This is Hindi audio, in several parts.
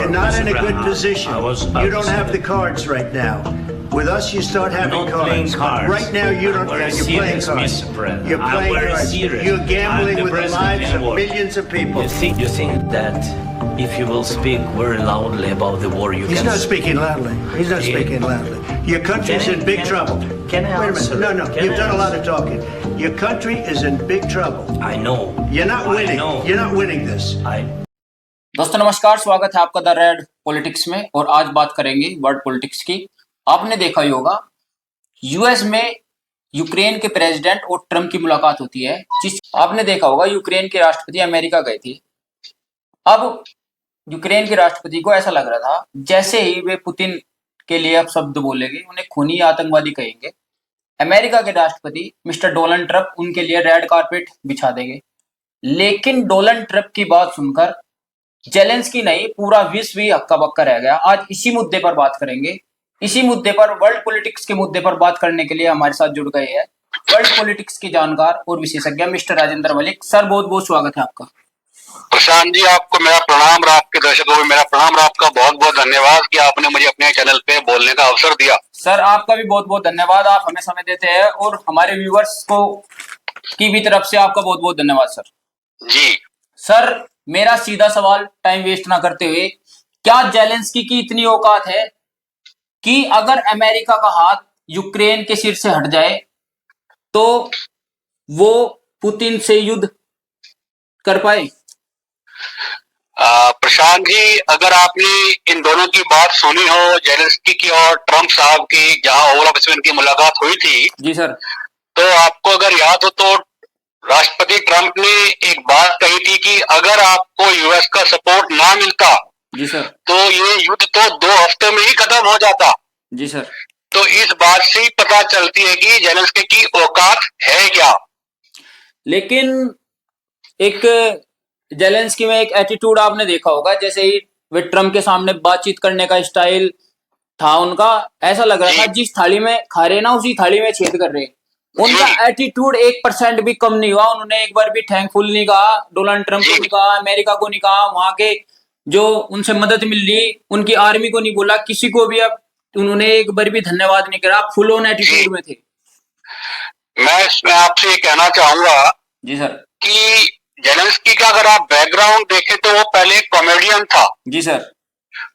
You're not in a good position. You don't have the cards right now. With us, you start having cards. Right now, you don't. You're playing cards. You're playing cards. You're gambling with the lives of millions of people. You think that if you will speak very loudly about the war, you He's can... not speaking loudly. He's not speaking loudly. Your country's in big trouble. Can I Wait a answer? minute. No. You've done a lot of talking. Your country is in big trouble. I know. You're not winning. You're not winning this. दोस्तों नमस्कार, स्वागत है आपका द रेड पॉलिटिक्स में। और आज बात करेंगे वर्ल्ड पॉलिटिक्स की। आपने देखा ही होगा यूएस में यूक्रेन के प्रेसिडेंट और ट्रम्प की मुलाकात होती है। आपने देखा होगा यूक्रेन के राष्ट्रपति अमेरिका गए थे। अब यूक्रेन के राष्ट्रपति को ऐसा लग रहा था जैसे ही वे पुतिन के लिए अब शब्द बोलेंगे, उन्हें खूनी आतंकवादी कहेंगे, अमेरिका के राष्ट्रपति मिस्टर डोनाल्ड ट्रम्प उनके लिए रेड कारपेट बिछा देंगे। लेकिन डोनाल्ड ट्रम्प की बात सुनकर जेलेंस्की नहीं, पूरा विश्व ही हक्का बक्का रह गया। आज इसी मुद्दे पर बात करेंगे। इसी मुद्दे पर, वर्ल्ड पॉलिटिक्स के मुद्दे पर बात करने के लिए हमारे साथ जुड़ गए हैं वर्ल्ड पॉलिटिक्स के जानकार और विशेषज्ञ मिस्टर राजेंद्र मलिक। सर बहुत बहुत स्वागत है आपका। प्रशांत जी, आपको मेरा प्रणाम और आपके दर्शकों को मेरा प्रणाम और आपका बहुत बहुत धन्यवाद कि आपने मुझे अपने चैनल पे बोलने का अवसर दिया। सर आपका भी बहुत बहुत धन्यवाद, आप हमें समय देते हैं और हमारे व्यूवर्स को की भी तरफ से आपका बहुत बहुत धन्यवाद सर। जी सर, मेरा सीधा सवाल टाइम वेस्ट ना करते हुए, क्या जेलेंस्की की इतनी औकात है कि अगर अमेरिका का हाथ यूक्रेन के सिर से हट जाए तो वो पुतिन से युद्ध कर पाए? प्रशांत जी, अगर आपने इन दोनों की बात सुनी हो, जेलेंस्की की और ट्रम्प साहब की, जहां ओवल ऑफिस में इनकी मुलाकात हुई थी जी सर, तो आपको अगर याद हो तो राष्ट्रपति ट्रम्प ने एक बात कही थी कि अगर आपको यूएस का सपोर्ट ना मिलता जी सर, तो ये युद्ध तो 2 हफ्ते में ही खत्म हो जाता। जी सर। तो इस बात से ही पता चलती है कि जेलेंस्की की औकात है क्या। लेकिन एक जेलेंस्की में एक एटीट्यूड आपने देखा होगा, जैसे ही वे ट्रम्प के सामने बातचीत करने का स्टाइल था उनका, ऐसा लग रहा था जिस थाली में खा रहे ना उसी थाली में छेद कर रहे। उनका एटीट्यूड 1% भी कम नहीं हुआ। उन्होंने एक बार भी थैंकफुल नहीं कहा, डोनाल्ड ट्रम्प को नहीं कहा, अमेरिका को नहीं कहा, वहां के जो उनसे मदद मिल रही उनकी आर्मी को नहीं बोला, किसी को भी अब उन्होंने एक बार भी धन्यवाद नहीं करा। फुल ऑन एटीट्यूड में थे। मैं इसमें आपसे ये कहना चाहूंगा जी सर कि जेलेंस्की का अगर आप बैकग्राउंड देखें तो वो पहले एक कॉमेडियन था। जी सर,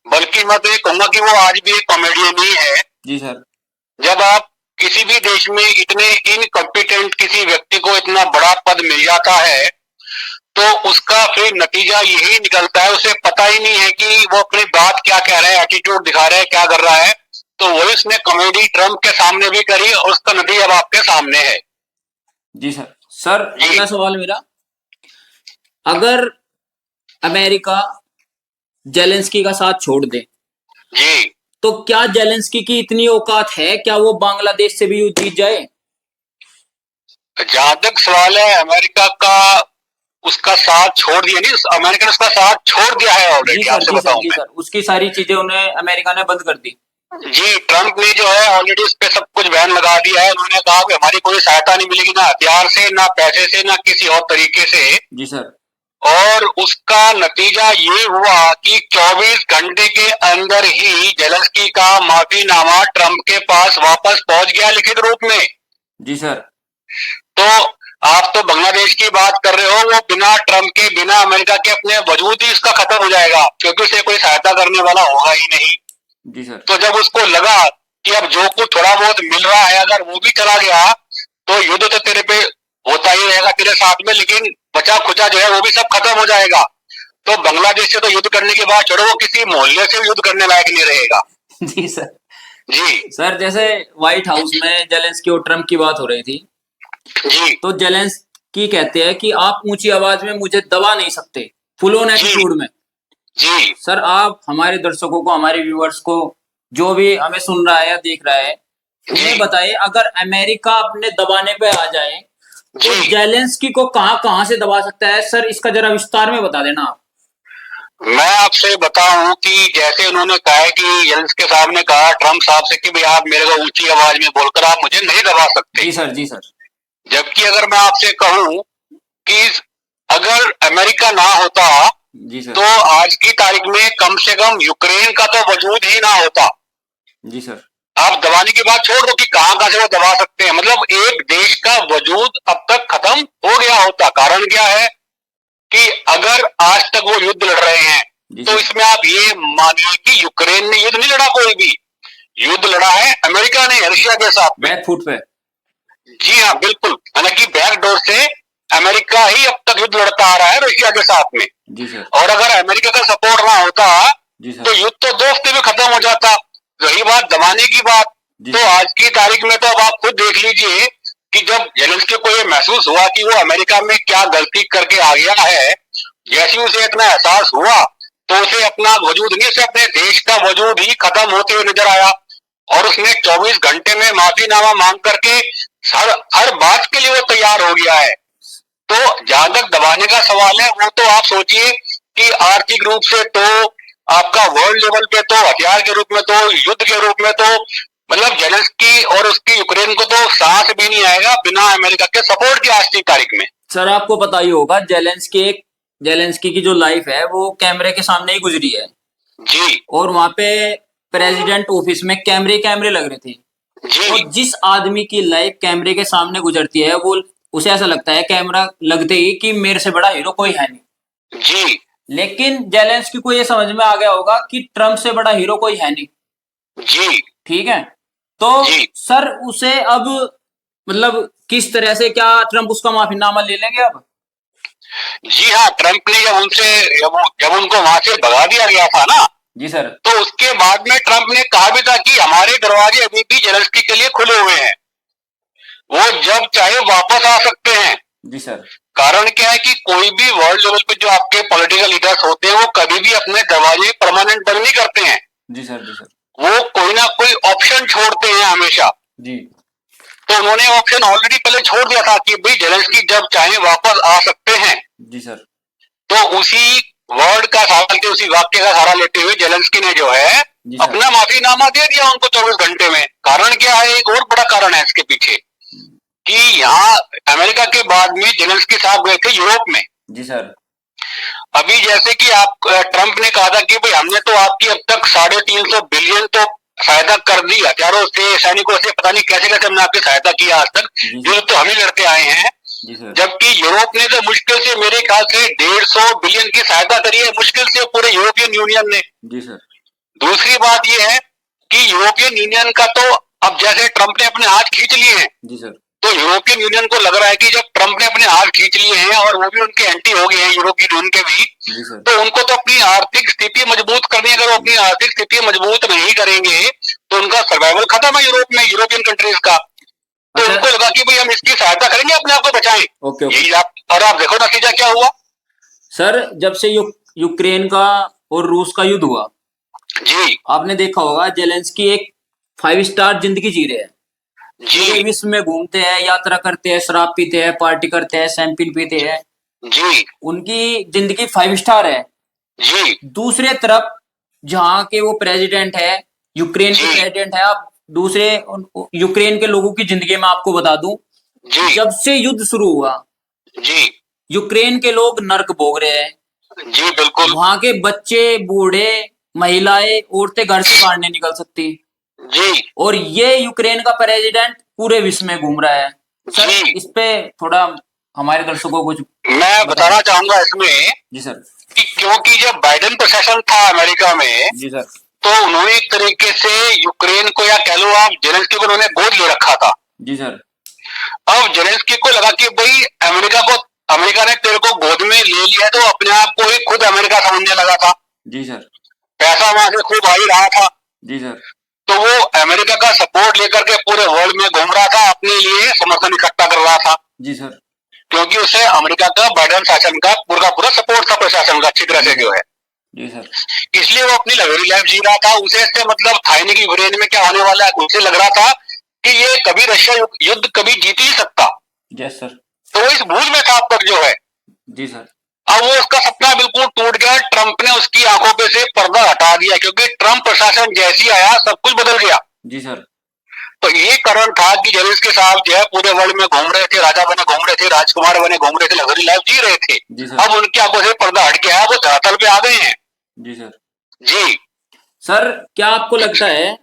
बल्कि मैं तो ये कहूंगा कि वो आज भी एक कॉमेडियन ही है। जी सर। जब आप किसी भी देश में इतने इनकॉम्पिटेंट किसी व्यक्ति को इतना बड़ा पद मिल जाता है तो उसका फिर नतीजा यही निकलता है, उसे पता ही नहीं है कि वो अपनी बात क्या कह रहा है, एटीट्यूड दिखा रहा है, क्या कर रहा है। तो वही उसने कॉमेडी ट्रम्प के सामने भी करी और उसका नतीजा अब आपके सामने है। जी सर। सर अगला सवाल मेरा, अगर अमेरिका जेलेंस्की का साथ छोड़ दे जी तो क्या जेलेंस्की की इतनी औकात है, क्या वो बांग्लादेश से भी युद्ध जीत जाए? जहां तक सवाल है अमेरिका का, उसका साथ छोड़ दिया नहीं, अमेरिका ने उसका साथ छोड़ दिया है ऑलरेडी। आपसे बताऊं मैं, उसकी सारी चीजें उन्हें अमेरिका ने बंद कर दी। जी, ट्रम्प ने जो है ऑलरेडी उस पे सब कुछ बैन लगा दिया है। उन्होंने कहा कि हमारी कोई सहायता नहीं मिलेगी, ना हथियार से, ना पैसे से, ना किसी और तरीके से। जी सर। और उसका नतीजा ये हुआ कि 24 घंटे के अंदर ही जेलेंस्की का माफीनामा ट्रम्प के पास वापस पहुंच गया लिखित रूप में। जी सर। तो आप तो बांग्लादेश की बात कर रहे हो, वो बिना ट्रम्प के, बिना अमेरिका के अपने वजूद ही उसका खत्म हो जाएगा, क्योंकि उसे कोई सहायता करने वाला होगा ही नहीं। जी सर। तो जब उसको लगा कि अब जो कुछ थोड़ा बहुत मिल रहा है अगर वो भी चला गया तो युद्ध तो तेरे पे होता ही रहेगा तेरे साथ में, लेकिन बचा खुचा जो है वो भी सब खत्म हो जाएगा। तो बांग्लादेश से तो युद्ध करने के बाद छोड़ो, वो किसी मोहल्ले से युद्ध करने लायक नहीं रहेगा। जी सर। जी सर, जैसे व्हाइट हाउस में जेलेंस्की और ट्रम्प की बात हो रही थी जी, तो जेलेंस्की कहते हैं कि आप ऊंची आवाज में मुझे दबा नहीं सकते, फुल ऑन एटीट्यूड में। जी सर, आप हमारे दर्शकों को, हमारे व्यूअर्स को, जो भी हमें सुन रहा है या देख रहा है, उन्हें बताइए अगर अमेरिका अपने दबाने पे आ जाए तो जेलेंस्की को कहां से दबा सकता है? सर इसका जरा विस्तार में बता देना आप। मैं आपसे बताऊं कि जैसे उन्होंने कहा है कि जेलेंस्की साहब ने कहा ट्रम्प साहब से कि भाई आप मेरे को ऊंची आवाज में बोलकर आप मुझे नहीं दबा सकते। जी सर। जी सर। जबकि अगर मैं आपसे कहूं कि अगर अमेरिका ना होता जी सर। तो आज की तारीख में कम से कम यूक्रेन का तो वजूद ही ना होता। जी सर। आप दबाने की बात छोड़ दो कि कहां से वो दबा सकते हैं, मतलब एक देश का वजूद अब तक खत्म हो गया होता। कारण क्या है कि अगर आज तक वो युद्ध लड़ रहे हैं तो इसमें आप ये मानिए कि यूक्रेन ने युद्ध नहीं लड़ा, कोई भी युद्ध लड़ा है अमेरिका ने रशिया के साथ में। बैक फुट पे। जी हाँ बिल्कुल, हालांकि बैकडोर से अमेरिका ही अब तक युद्ध लड़ता आ रहा है रशिया के साथ में। जी सर। और अगर अमेरिका का सपोर्ट ना होता तो युद्ध तो 2 हफ्ते में खत्म हो जाता। रही बात दबाने की बात, तो आज की तारीख में तो अब आप खुद देख लीजिए कि जब जेलेंस्की को ये महसूस हुआ कि वो अमेरिका में क्या गलती करके आ गया है, जैसे उसे इतना एहसास हुआ तो उसे अपना वजूद नहीं, उसे अपने देश का वजूद ही खत्म होते हुए नजर आया। और उसने 24 घंटे में माफीनामा मांग करके हर बात के लिए वो तैयार हो गया है। तो जहां तक दबाने का सवाल है, वो तो आप सोचिए कि आर्थिक रूप से तो आपका वर्ल्ड लेवल पे तो हथियार के रूप में तो युद्ध के रूप में तो मतलब जेलेंस्की और उसकी यूक्रेन को तो सांस भी नहीं आएगा बिना अमेरिका के सपोर्ट की आज की तारीख में। सर आपको पता ही होगा जेलेंस्की की जो लाइफ है वो कैमरे के सामने ही गुजरी है। जी। और वहां पे प्रेसिडेंट ऑफिस में कैमरे लग रहे थे। जी। और जिस आदमी की लाइफ कैमरे के सामने गुजरती है वो उसे ऐसा लगता है कैमरा लगते ही कि मेरे से बड़ा हीरो कोई है नहीं। जी। लेकिन जेलेंस्की को ये समझ में आ गया होगा कि ट्रम्प से बड़ा हीरो कोई है नहीं। जी। ठीक है, तो सर उसे अब मतलब किस तरह से क्या ट्रम्प उसका माफीनामा ले लेंगे अब? जी हाँ, ट्रम्प ने जब उनको वहां से भगा दिया गया था ना, जी सर, तो उसके बाद में ट्रम्प ने कहा भी था कि हमारे दरवाजे अभी भी जेलेंस्की के लिए खुले हुए हैं, वो जब चाहे वापस आ सकते हैं। जी सर। कारण क्या है कि कोई भी वर्ल्ड लेवल पे जो आपके पॉलिटिकल लीडर्स होते हैं वो कभी भी अपने दरवाजे परमानेंट बंद नहीं करते हैं। जी सर। जी सर। वो कोई ना कोई ऑप्शन छोड़ते हैं हमेशा। जी। तो उन्होंने ऑप्शन ऑलरेडी पहले छोड़ दिया था कि भाई जेलेंस्की जब चाहे वापस आ सकते हैं। जी सर। तो उसी वर्ड का सहारा लेते, उसी वाक्य का सहारा लेते हुए जेलेंस्की ने जो है अपना माफीनामा दे दिया उनको 24 घंटे में। कारण क्या है, एक और बड़ा कारण है इसके पीछे कि यहाँ अमेरिका के बाद में जेलेंस्की साहब गए थे यूरोप में। जी सर। अभी जैसे कि आप ट्रम्प ने कहा था कि भाई हमने तो आपकी अब तक 350 बिलियन तो सहायता कर दी, हथियारों से, सैनिकों से, पता नहीं कैसे कैसे हमने आपकी सहायता की आज तक, जो तो हम ही लड़ते आए हैं। जबकि यूरोप ने तो मुश्किल से मेरे ख्याल से 150 बिलियन की सहायता करी है, मुश्किल से पूरे यूरोपियन यूनियन ने। जी सर। दूसरी बात यह है कि यूरोपियन यूनियन का तो अब जैसे ट्रम्प ने अपने हाथ खींच लिए हैं। जी सर। तो यूरोपियन यूनियन को लग रहा है कि जब ट्रम्प ने अपने हाथ खींच लिए हैं और वो भी उनके एंटी हो गए हैं यूरोपियन यूनियन के भी, तो उनको तो अपनी आर्थिक स्थिति मजबूत करनी है। अगर वो अपनी आर्थिक स्थिति मजबूत नहीं करेंगे तो उनका सर्वाइवल खत्म है यूरोप में, यूरोपियन कंट्रीज का। तो उनको लगा कि भाई हम इसकी सहायता करेंगे, अपने आप को बचाएं। यही और आप देखो नतीजा क्या हुआ सर। जब से यूक्रेन का और रूस का युद्ध हुआ, जी आपने देखा होगा जेलेंस्की एक 5 स्टार जिंदगी जी रहे हैं। जी। विश्व में घूमते हैं, यात्रा करते हैं, शराब पीते हैं, पार्टी करते हैं, शैंपेन पीते हैं। जी। उनकी जिंदगी 5 स्टार है। जी। दूसरे तरफ जहाँ के वो प्रेसिडेंट है, यूक्रेन के प्रेसिडेंट है। अब दूसरे यूक्रेन के लोगों की जिंदगी में आपको बता दूं, जब से युद्ध शुरू हुआ जी, यूक्रेन के लोग नर्क भोग रहे हैं। जी बिल्कुल। वहां के बच्चे, बूढ़े, महिलाएं, औरतें घर से बाहर नहीं निकल सकती। जी। और ये यूक्रेन का प्रेसिडेंट पूरे विश्व में घूम रहा है। सर इस पे थोड़ा हमारे दर्शकों को कुछ मैं बताना चाहूंगा इसमें। जी सर। कि क्योंकि जब बाइडेन प्रशासन था अमेरिका में, जी सर, तो उन्होंने एक तरीके से यूक्रेन को, या कह लो आप जेलेंस्की को, उन्होंने गोद ले रखा था। जी सर। अब जेलेंस्की को लगा कि भाई अमेरिका ने तेरे को गोद में ले लिया, तो अपने आप को ही खुद अमेरिका समझने लगा था। जी सर। पैसा वहां से खूब आ ही रहा था। जी सर। तो वो अमेरिका का सपोर्ट लेकर के पूरे वर्ल्ड में घूम रहा था, अपने लिए समर्थन इकट्ठा कर रहा था। जी सर। क्योंकि उसे अमेरिका का बाइडेन शासन का पूरा सपोर्ट था, प्रशासन का अच्छी तरह से जो है। जी सर। इसलिए वो अपनी लग्जरी लाइफ जी रहा था। उसे इससे मतलब था नहीं कि यूक्रेन में क्या होने वाला है। उसे लग रहा था कि ये कभी रशिया युद्ध कभी जीत ही सकता। Yes sir. तो वो इस भूल में था अब तक जो है। जी सर। अब वो उसका सपना बिल्कुल टूट गया। ट्रंप ने उसकी आंखों पे से पर्दा हटा दिया, क्योंकि ट्रंप प्रशासन जैसी आया सब कुछ बदल गया। जी सर। ये कारण था कि जेलेंस्की साहब जो है पूरे वर्ल्ड में घूम रहे थे, राजा बने घूम रहे थे, राजकुमार बने घूम रहे थे, लग्जरी लाइफ जी रहे थे। अब उनकी आंखों से पर्दा हट गया, वो धरातल पे आ गए हैं। जी सर। जी सर, क्या आपको लगता है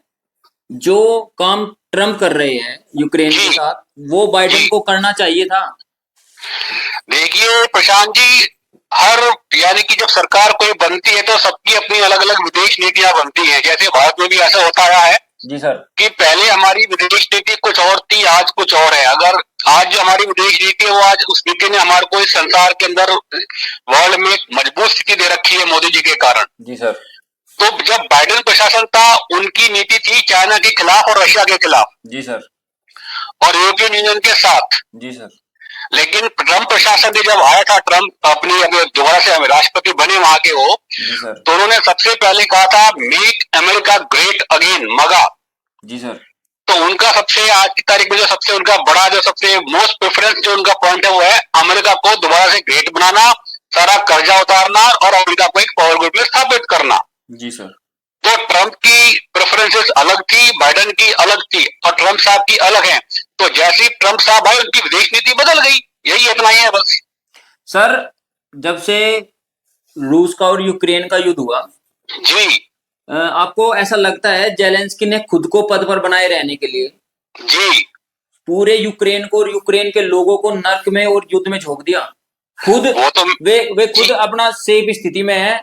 जो काम ट्रम्प कर रहे हैं यूक्रेन के साथ, वो बाइडेन को करना चाहिए था? देखिए प्रशांत जी, हर यानी कि जब सरकार कोई बनती है तो सबकी अपनी अलग अलग विदेश नीतियां बनती हैं। जैसे भारत में भी ऐसा होता रहा है जी सर, कि पहले हमारी विदेश नीति कुछ और थी, आज कुछ और है। अगर आज जो हमारी विदेश नीति है वो आज उस नीति ने हमारे को इस संसार के अंदर वर्ल्ड में एक मजबूत स्थिति दे रखी है मोदी जी के कारण। जी सर। तो जब बाइडेन प्रशासन था उनकी नीति थी चाइना के खिलाफ और रशिया के खिलाफ। जी सर। और यूरोपियन यूनियन के साथ। जी सर। लेकिन ट्रम्प प्रशासन ने जब आया था, ट्रम्प अपनी दोबारा से राष्ट्रपति बने वहां के वो, तो उन्होंने सबसे पहले कहा था मेक अमेरिका ग्रेट अगेन, मगा। जी सर। तो उनका सबसे आज की तारीख में जो सबसे उनका बड़ा जो सबसे मोस्ट प्रेफरेंस जो उनका पॉइंट है वो है अमेरिका को दोबारा से ग्रेट बनाना, सारा कर्जा उतारना और अमेरिका को एक पावर ग्रुप में स्थापित करना। जी सर। तो ट्रम्प की प्रेफरेंसेस अलग थी, बाइडेन की अलग थी और ट्रम्प साहब की अलग है। तो जैसे ट्रम्प साहब आए उनकी विदेश नीति बदल गई, यही इतना ही है बस। सर, जब से रूस का और यूक्रेन का युद्ध हुआ जी, आपको ऐसा लगता है जेलेंस्की ने खुद को पद पर बनाए रहने के लिए जी पूरे यूक्रेन को और यूक्रेन के लोगों को नर्क में और युद्ध में झोंक दिया? खुद वो तो वे खुद अपना सेफ स्थिति में है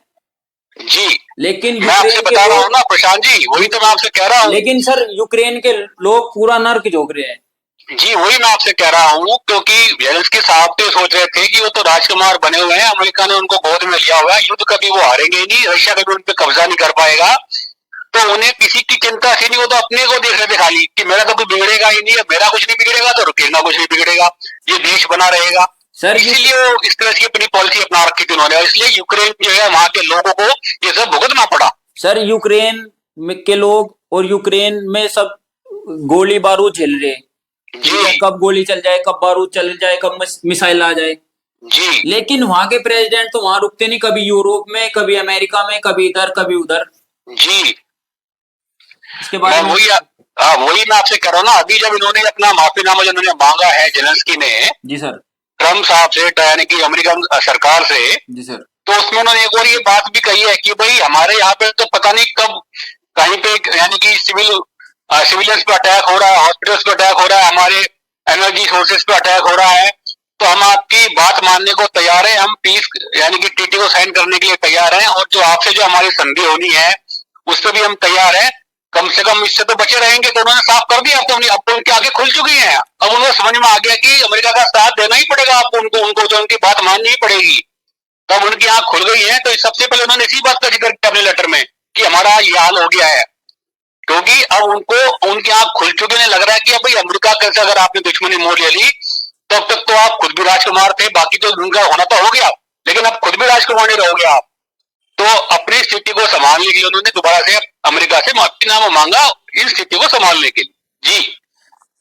जी, लेकिन मैं आपसे बता रहा हूँ ना प्रशांत जी, वही तो मैं आपसे कह रहा हूँ। लेकिन सर यूक्रेन के लोग पूरा नर्क झोंक रहे हैं। जी वही मैं आपसे कह रहा हूँ, क्योंकि जेलेंस्की साहब तो सोच रहे थे कि वो तो राजकुमार बने हुए हैं, अमेरिका ने उनको गोद में लिया हुआ है, युद्ध कभी वो हारेंगे ही नहीं, रशिया कभी उन पर कब्जा नहीं कर पाएगा। तो उन्हें किसी की चिंता थी नहीं, वो तो अपने को देख रहे थे खाली कि मेरा तो कुछ बिगड़ेगा ही नहीं, मेरा कुछ नहीं बिगड़ेगा तो रुकेगा कुछ नहीं बिगड़ेगा, ये देश बना रहेगा। सर इसीलिए वो इस तरह की अपनी पॉलिसी अपना रखी थी उन्होंने, और इसलिए यूक्रेन जो है वहां के लोगों को ये सब भुगतना पड़ा। सर यूक्रेन के लोग और यूक्रेन में सब गोली बारूद झेल रहे हैं, कब गोली चल जाए, कब बारूद चल जाए, कब मिसाइल आ जाए। जी लेकिन वहां के प्रेसिडेंट तो वहां रुकते नहीं, कभी यूरोप में, कभी अमेरिका में, कभी इधर कभी उधर। जी इसके बाद वही मैं आपसे कह रहा हूँ ना, अभी जब इन्होंने अपना माफीनामा जो इन्होंने मांगा है जेलेंस्की ने, जी सर, ट्रम्प साहब से, यानी कि अमेरिकन सरकार से, जी सर, तो उसमें उन्होंने एक और ये बात भी कही है कि भाई हमारे यहाँ पे तो पता नहीं कब कहीं पे यानी कि सिविलियंस पे अटैक हो रहा है, हॉस्पिटल्स पे अटैक हो रहा है, हमारे एनर्जी सोर्सेज पे अटैक हो रहा है, तो हम आपकी बात मानने को तैयार है, हम पीस यानी कि ट्रीटी को साइन करने के लिए तैयार हैं, और जो आपसे जो हमारी संधि होनी है उस पर भी हम तैयार हैं, कम से कम इससे तो बचे रहेंगे। तो उन्होंने साफ कर दिया, अब तो उनकी आंखें खुल चुकी हैं, अब उनको समझ में आ गया कि अमेरिका का साथ देना ही पड़ेगा आपको, उनको जो उनकी बात माननी ही पड़ेगी। तब उनकी आंख खुल गई है। तो सबसे पहले उन्होंने इसी बात का जिक्र किया अपने लेटर में कि हमारा ये हाल हो गया है, क्योंकि अब उनको उनकी आंख खुल चुकी है, लग रहा है कि अब भाई अमेरिका कैसे अगर आपने दुश्मनी मोड़ ले ली, तब तक तो आप खुद भी राजकुमार थे, बाकी तो उनका होना तो हो गया, लेकिन अब खुद भी राजकुमार नहीं रहोगे आप। तो अपनी स्थिति को संभालने के लिए उन्होंने दोबारा से अमेरिका से माफीनामा मांगा इस स्थिति को संभालने के लिए। जी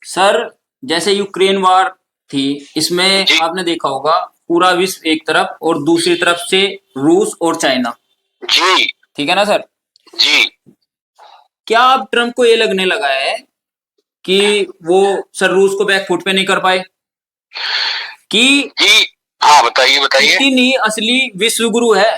सर, जैसे यूक्रेन वार थी, इसमें आपने देखा होगा पूरा विश्व एक तरफ और दूसरी तरफ से रूस और चाइना। जी ठीक है ना सर? जी। क्या अब ट्रम्प को ये लगने लगा है कि वो सर रूस को बैकफुट पे नहीं कर पाए कि जी हाँ बताइए पुतिन असली विश्व गुरु है?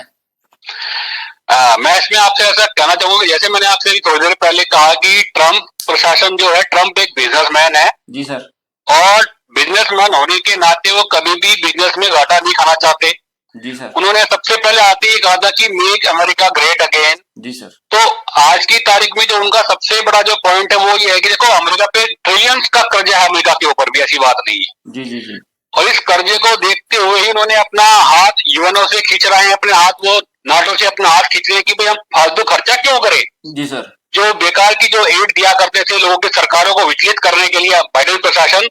मैं इसमें आपसे ऐसा कहना चाहूंगा, जैसे मैंने आपसे अभी थोड़ी देर पहले कहा कि ट्रम्प प्रशासन जो है, ट्रम्प एक बिजनेसमैन है। जी सर। और बिजनेसमैन होने के नाते वो कभी भी बिजनेस में घाटा नहीं खाना चाहते। जी सर। उन्होंने सबसे पहले आते ही कहा था कि मेक अमेरिका ग्रेट अगेन। जी सर। तो आज की तारीख में जो उनका सबसे बड़ा जो पॉइंट है वो ये है कि देखो अमेरिका पे ट्रिलियंस का कर्जा है, अमेरिका के ऊपर भी, ऐसी बात नहीं है। जी जी जी। और इस कर्जे को देखते हुए ही उन्होंने अपना हाथ यूएनओ से खींच रहे हैं, अपने हाथ वो नाटो से अपना हाथ खींच रहे हैं कि भाई हम फालतू खर्चा क्यों करें। जी सर। जो बेकार की जो एड दिया करते थे लोगों की सरकारों को विचलित करने के लिए बाइडेन प्रशासन,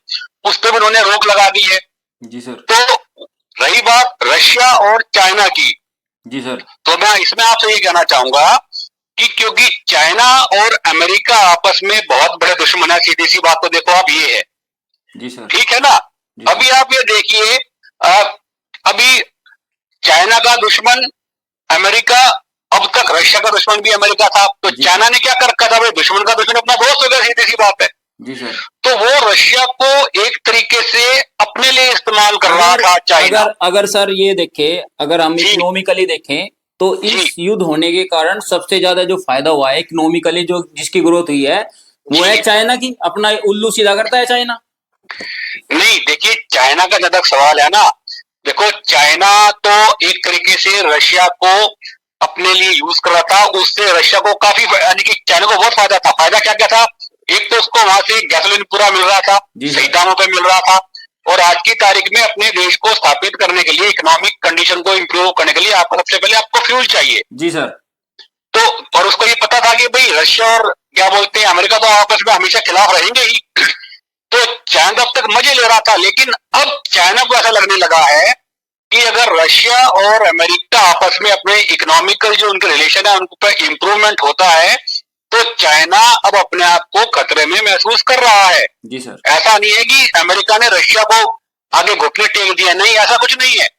उस पर भी उन्होंने रोक लगा दी है। जी सर। तो रही बात रशिया और चाइना की, जी सर, तो मैं इसमें आपसे ये कहना चाहूंगा कि क्योंकि चाइना और अमेरिका आपस में बहुत बड़े दुश्मन है, सीधी सी बात तो देखो आप ये है। जी सर। ठीक है ना? अभी आप ये देखिए, अभी चाइना का दुश्मन अमेरिका, अब तक रशिया का दुश्मन भी अमेरिका था, तो चाइना ने क्या कर रखा था भाई, दुश्मन का दुश्मन अपना दोस्त हो गया, सीधी सी बात है। जी सर। तो वो रशिया को एक तरीके से अपने लिए इस्तेमाल कर रहा था चाइना। अगर सर ये देखें, अगर हम इकोनॉमिकली देखें तो इस युद्ध होने के कारण सबसे ज्यादा जो फायदा हुआ है इकोनॉमिकली, जो जिसकी ग्रोथ हुई है वो है चाइना की। अपना उल्लू सीधा करता है चाइना। नहीं, देखिए चाइना का जब तक सवाल है ना, देखो चाइना तो एक तरीके से रशिया को अपने लिए यूज कर रहा था, उससे रशिया को काफी, यानी कि चाइना को बहुत फायदा था। फायदा क्या क्या था? एक तो उसको वहां से गैसोलीन पूरा मिल रहा था, सही दामों पे मिल रहा था, और आज की तारीख में अपने देश को स्थापित करने के लिए, इकोनॉमिक कंडीशन को इंप्रूव करने के लिए आपको सबसे पहले आपको फ्यूल चाहिए। जी सर। तो और उसको ये पता था कि भाई रशिया और क्या बोलते हैं अमेरिका तो आपस में हमेशा खिलाफ रहेंगे ही। तो चाइना अब तक मजे ले रहा था, लेकिन अब चाइना को ऐसा लगने लगा है कि अगर रशिया और अमेरिका आपस में अपने इकोनॉमिकल जो उनके रिलेशन है उन पर इंप्रूवमेंट होता है, तो चाइना अब अपने आप को खतरे में महसूस कर रहा है। जी सर। ऐसा नहीं है कि अमेरिका ने रशिया को आगे घुटने टेक दिया, नहीं, ऐसा कुछ नहीं है।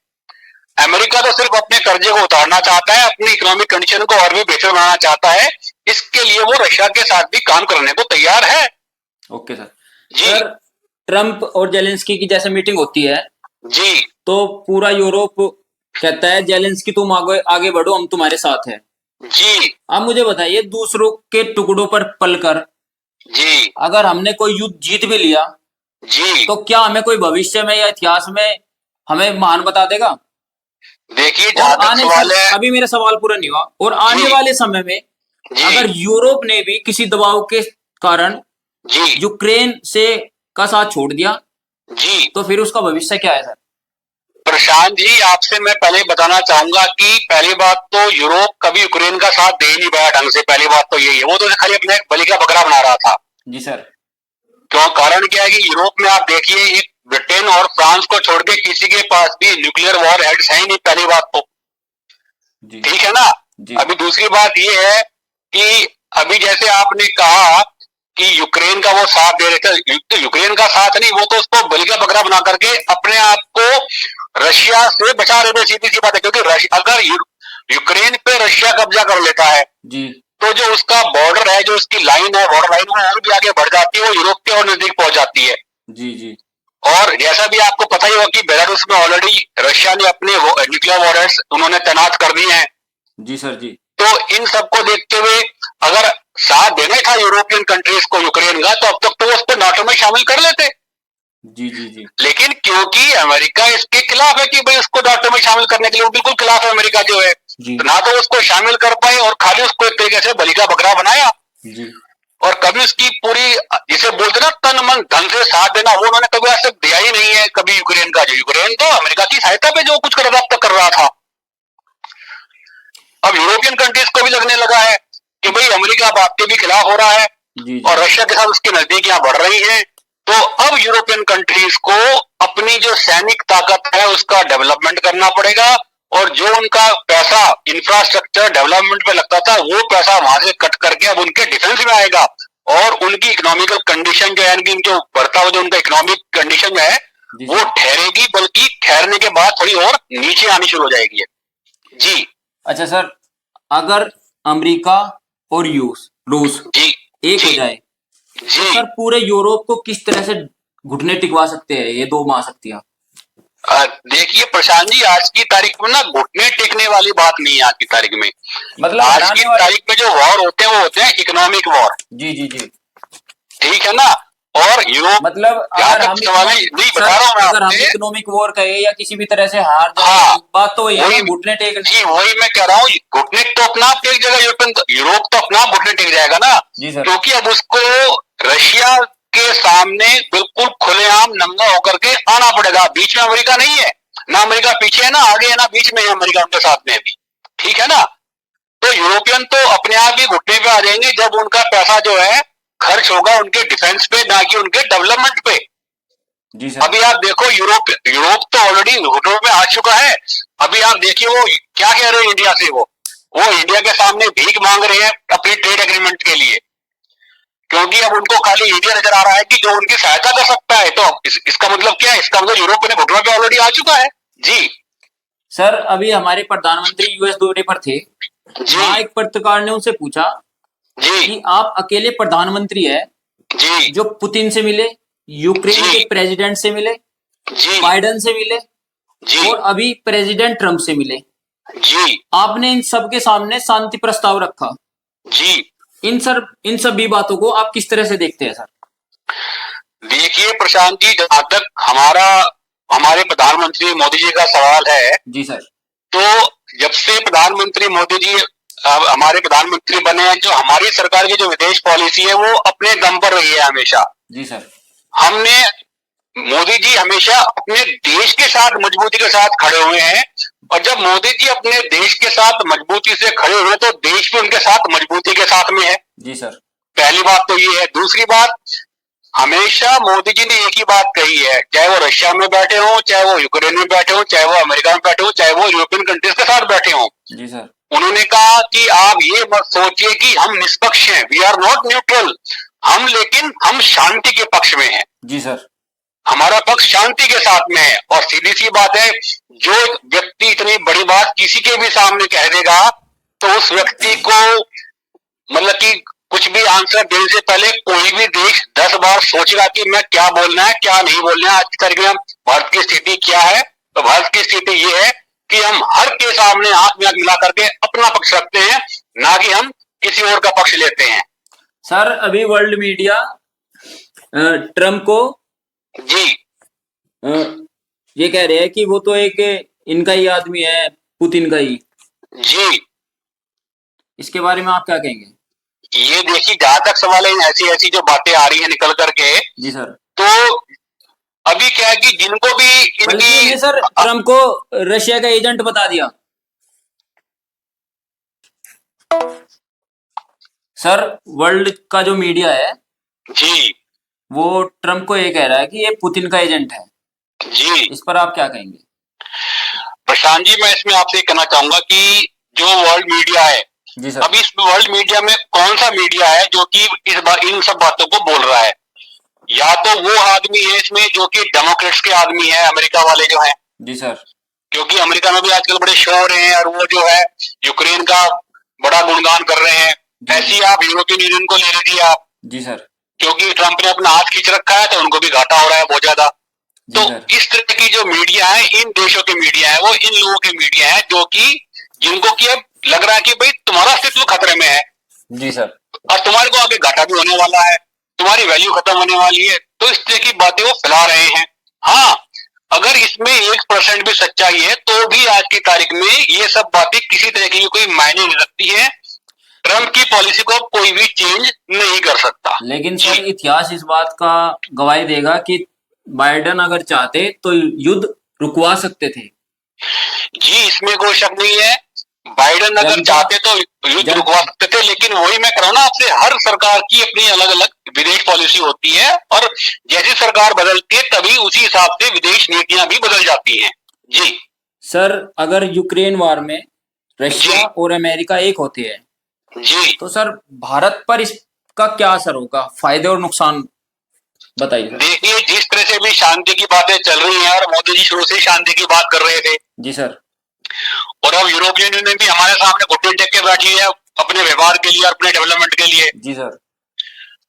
अमेरिका तो सिर्फ अपने कर्जे को उतारना चाहता है, अपनी इकोनॉमिक कंडीशन को और भी बेहतर बनाना चाहता है, इसके लिए वो रशिया के साथ भी काम करने को तैयार है। Okay sir. जी सर, ट्रम्प और जेलेंस्की की जैसे मीटिंग होती है जी, तो पूरा यूरोप कहता है जेलेंस्की तुम आगे बढ़ो, हम तुम्हारे साथ हैं। जी आप मुझे बताइए, दूसरों के टुकड़ों पर पलकर जी, अगर हमने कोई युद्ध जीत भी लिया जी, तो क्या हमें कोई भविष्य में या इतिहास में हमें महान बता देगा? देखिए और जहां तक आने सवाल है, अभी मेरा सवाल पूरा नहीं हुआ। और आने जी, वाले समय में जी, अगर यूरोप ने भी किसी दबाव के कारण जी, यूक्रेन से का साथ छोड़ दिया जी, तो फिर उसका भविष्य क्या है सर? प्रशांत जी, आपसे मैं पहले बताना चाहूंगा कि पहली बात तो यूरोप कभी यूक्रेन का साथ दे नहीं पाया ढंग से। पहली बात तो यही है, वो तो खाली अपने बलि का बकरा बना रहा था। जी सर। क्यों? कारण क्या है कि यूरोप में आप देखिए, एक ब्रिटेन और फ्रांस को छोड़ के किसी के पास भी न्यूक्लियर वॉर हेड्स है ही नहीं, पहली बात तो। ठीक है ना? अभी दूसरी बात ये है कि अभी जैसे आपने कहा कि यूक्रेन का वो साथ दे रहे थे, तो यूक्रेन का साथ नहीं, वो तो उसको बलि का बकरा बना करके अपने आप को रशिया से बचा रहे थे। सीधी सी बात है, क्योंकि अगर यूक्रेन पे रशिया कब्जा कर लेता है जी, तो जो उसका बॉर्डर है, जो उसकी लाइन है, बॉर्डर लाइन, वो और भी आगे बढ़ जाती है, वो यूरोप के और नजदीक पहुंच जाती है। जी, जी, और जैसा भी आपको पता ही होगा कि बेलारूस में ऑलरेडी रशिया ने अपने न्यूक्लियर वॉरियर्स उन्होंने तैनात कर दिए हैं। जी सर। जी, तो इन सबको देखते हुए अगर साथ देना था यूरोपियन कंट्रीज को यूक्रेन का, तो अब तक तो वो उसको नाटो में शामिल कर लेते। जी, जी, जी, लेकिन क्योंकि अमेरिका इसके खिलाफ है कि भाई उसको नाटो में शामिल करने के लिए, वो बिल्कुल खिलाफ है अमेरिका जो है, तो ना तो उसको शामिल कर पाए और खाली उसको एक तरीके से बलि का बकरा बनाया। जी, और कभी उसकी पूरी, जिसे बोलते ना तन मन धन से साथ देना, वो उन्होंने कभी ऐसे दिया ही नहीं है कभी यूक्रेन का। जो यूक्रेन तो अमेरिका की सहायता पे जो कुछ कर रहा था, अब तक कर रहा था। अब यूरोपियन कंट्रीज को भी लगने लगा है कि भाई अमेरिका अब आपके भी खिलाफ हो रहा है, और रशिया के साथ उसकी नजदीकियां बढ़ रही हैं। तो अब यूरोपियन कंट्रीज को अपनी जो सैनिक ताकत है उसका डेवलपमेंट करना पड़ेगा, और जो उनका पैसा इंफ्रास्ट्रक्चर डेवलपमेंट पे लगता था, वो पैसा वहां से कट करके अब उनके डिफेंस में आएगा, और उनकी इकोनॉमिकल कंडीशन जो है, जो बढ़ता हुआ जो उनका इकोनॉमिक कंडीशन है वो ठहरेगी, बल्कि ठहरने के बाद थोड़ी और नीचे आनी शुरू हो जाएगी। जी। अच्छा सर, अगर अमेरिका और रूस जी एक हो जाए जी, तो सर पूरे यूरोप को किस तरह से घुटने टिकवा सकते हैं ये दो महाशक्तियां? देखिए प्रशांत जी, आज की तारीख में ना घुटने टेकने वाली बात नहीं है। आज की तारीख में, मतलब आज की तारीख में जो वॉर होते हैं वो होते हैं इकोनॉमिक वॉर। जी, जी, जी, ठीक है ना? और यूरोप, मतलब अगर हम इकोनॉमिक वॉर कहे या किसी भी तरह से हार जाए, हाँ, बात तो वही घुटने टेक। जी वही मैं कह रहा हूँ, घुटने तो अपना आप टेक जाएगा, यूरोप तो अपना आप घुटने टेक जाएगा ना, क्योंकि अब उसको रशिया के सामने बिल्कुल खुलेआम नंगा होकर के आना पड़ेगा। बीच में अमेरिका नहीं है ना, अमेरिका पीछे है ना आगे है ना बीच में है अमेरिका उनके साथ में भी। ठीक है ना? तो यूरोपियन तो अपने आप ही घुटने पे आ जाएंगे जब उनका पैसा जो है खर्च होगा उनके डिफेंस पे, ना कि उनके डेवलपमेंट पे। जी सर। अभी आप देखो, यूरोप तो ऑलरेडी घुटनों में आ चुका है। अभी आप देखिए वो क्या कह रहे हैं इंडिया से, वो इंडिया के सामने भीख मांग रहे हैं अपनी ट्रेड एग्रीमेंट के लिए, क्योंकि अब उनको खाली इंडिया नजर आ रहा है कि जो उनकी सहायता कर सकता है। तो इसका मतलब क्या है? इसका मतलब यूरोप ने घुटनों पे ऑलरेडी आ चुका है। जी सर, अभी हमारे प्रधानमंत्री यूएस दौरे पर थे, एक पत्रकार ने उनसे पूछा जी कि आप अकेले प्रधानमंत्री है जी, जो पुतिन से मिले, यूक्रेन जी, के प्रेसिडेंट से मिले, जी, बाइडेन से मिले जी, और अभी प्रेसिडेंट ट्रंप से मिले। जी, आपने इन सब के सामने शांति प्रस्ताव रखा। जी। इन सभी बातों को आप किस तरह से देखते हैं सर? देखिए प्रशांत जी, जहां तक हमारे प्रधानमंत्री मोदी जी का सवाल है, जी सर। तो जब से प्रधानमंत्री मोदी जी हमारे प्रधानमंत्री बने हैं, जो हमारी सरकार की जो विदेश पॉलिसी है वो अपने दम पर रही है हमेशा। जी सर। हमने मोदी जी हमेशा अपने देश के साथ मजबूती के साथ खड़े हुए हैं, और जब मोदी जी अपने देश के साथ मजबूती से खड़े हुए तो देश भी उनके साथ मजबूती के साथ में है। जी सर। पहली बात तो ये है। दूसरी बात, हमेशा मोदी जी ने एक ही बात कही है, चाहे वो रशिया में बैठे हों, चाहे वो यूक्रेन में बैठे हों, चाहे वो अमेरिका में बैठे हों, चाहे वो यूरोपियन कंट्रीज के साथ बैठे हों। जी सर। उन्होंने कहा कि आप ये मत सोचिए कि हम निष्पक्ष हैं, वी आर नॉट न्यूट्रल, लेकिन हम शांति के पक्ष में हैं। जी सर। हमारा पक्ष शांति के साथ में है। और सीधी सी बात है, जो व्यक्ति इतनी बड़ी बात किसी के भी सामने कह देगा तो उस व्यक्ति को मतलब कि कुछ भी आंसर देने से पहले कोई भी देश 10 बार सोचेगा कि मैं क्या बोलना है, क्या नहीं बोलना है। आज की तारीख में भारत की स्थिति क्या है? तो भारत की स्थिति ये है कि हम हर के सामने हाथ में हाथ मिला करके अपना पक्ष रखते हैं, ना कि हम किसी और का पक्ष लेते हैं। सर अभी वर्ल्ड मीडिया ट्रम्प को जी, ये कह रहे हैं कि वो तो एक इनका ही आदमी है, पुतिन का ही। जी, इसके बारे में आप क्या कहेंगे? ये देखिए, जहां तक सवाल है, ऐसी ऐसी जो बातें आ रही है निकल करके, जी सर। तो अभी क्या है कि जिनको भी इनकी सर ट्रम्प को रशिया का एजेंट बता दिया। सर वर्ल्ड का जो मीडिया है जी, वो ट्रम्प को ये कह रहा है कि ये पुतिन का एजेंट है। जी, इस पर आप क्या कहेंगे? प्रशांत जी, मैं इसमें आपसे कहना चाहूंगा कि जो वर्ल्ड मीडिया है, जी सर। अभी इस वर्ल्ड मीडिया में कौन सा मीडिया है जो कि इन सब बातों को बोल रहा है? या तो वो आदमी है इसमें जो कि डेमोक्रेट्स के आदमी है, अमेरिका वाले जो है। जी सर। क्योंकि अमेरिका में भी आजकल बड़े शो हो रहे हैं और वो जो है यूक्रेन का बड़ा गुणगान कर रहे हैं। ऐसी आप यूरोपियन यूनियन को ले लीजिए आप। जी सर। क्योंकि ट्रंप ने अपना हाथ खींच रखा है तो उनको भी घाटा हो रहा है बहुत ज्यादा। तो इस तरह की जो मीडिया है, इन देशों के मीडिया है, वो इन लोगों के मीडिया है जो कि जिनको कि अब लग रहा है कि भाई तुम्हारा अस्तित्व खतरे में है। जी सर। और तुम्हारे को आगे घाटा भी होने वाला है, तुम्हारी वैल्यू खत्म होने वाली है। तो इस तरह की बातें वो फैला रहे हैं। हाँ, अगर इसमें 1% भी सच्चाई है तो भी आज की तारीख में ये सब बातें किसी तरह की कोई मायने नहीं रखती है। ट्रंप की पॉलिसी को कोई भी चेंज नहीं कर सकता। लेकिन सर इतिहास इस बात का गवाही देगा कि बाइडेन अगर चाहते तो युद्ध रुकवा सकते थे। जी, इसमें कोई शक नहीं है। बाइडेन अगर चाहते तो युद्ध रुकवा सकते थे, लेकिन वही मैं कह रहा हूं ना आपसे, हर सरकार की अपनी अलग अलग विदेश पॉलिसी होती है और जैसी सरकार बदलती है तभी उसी हिसाब से विदेश नीतियां भी बदल जाती हैं। जी सर, अगर यूक्रेन वार में रशिया और अमेरिका एक होते हैं जी, तो सर भारत पर इसका क्या असर होगा, फायदे और नुकसान बताइए। देखिए, जिस तरह से भी शांति की बातें चल रही हैं और मोदी जी शुरू से शांति की बात कर रहे थे। जी सर। और अब यूरोपियन यूनियन भी हमारे सामने घुटने टेक के बैठी है अपने व्यवहार के लिए, अपने डेवलपमेंट के लिए। जी सर।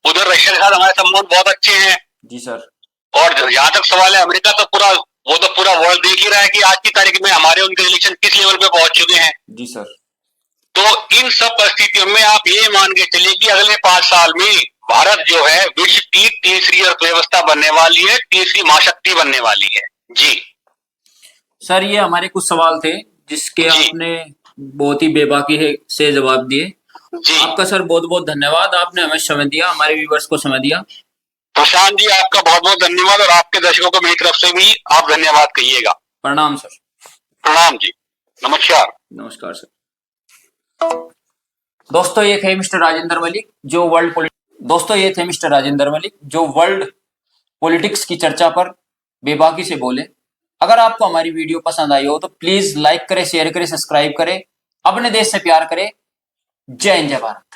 उधर रशिया के साथ हमारे संबंध बहुत अच्छे हैं। जी सर। और जहां तक सवाल है अमेरिका, तो पूरा वर्ल्ड देख ही रहा है कि आज की तारीख में हमारे उनके रिलेशन किस लेवल पे पहुंच चुके हैं। जी सर। तो इन सब परिस्थितियों में आप ये मान के चलिए कि अगले 5 साल में भारत जो है विश्व की तीसरी अर्थव्यवस्था बनने वाली है, तीसरी महाशक्ति बनने वाली है। जी सर, ये हमारे कुछ सवाल थे जिसके आपने बहुत ही बेबाकी से जवाब दिए। आपका सर बहुत बहुत धन्यवाद, आपने हमें समय दिया, हमारे व्यूअर्स को समय दिया। प्रशांत जी, आपका बहुत बहुत धन्यवाद और आपके दर्शकों को मेरी तरफ से भी आप धन्यवाद कहिएगा। प्रणाम सर। प्रणाम जी, नमस्कार। नमस्कार सर। दोस्तों ये थे मिस्टर राजेंद्र मलिक जो वर्ल्ड पॉलिटिक्स की चर्चा पर बेबाकी से बोले। अगर आपको हमारी वीडियो पसंद आई हो तो प्लीज लाइक करें, शेयर करें, सब्सक्राइब करें, अपने देश से प्यार करें। जय हिंद, जय भारत।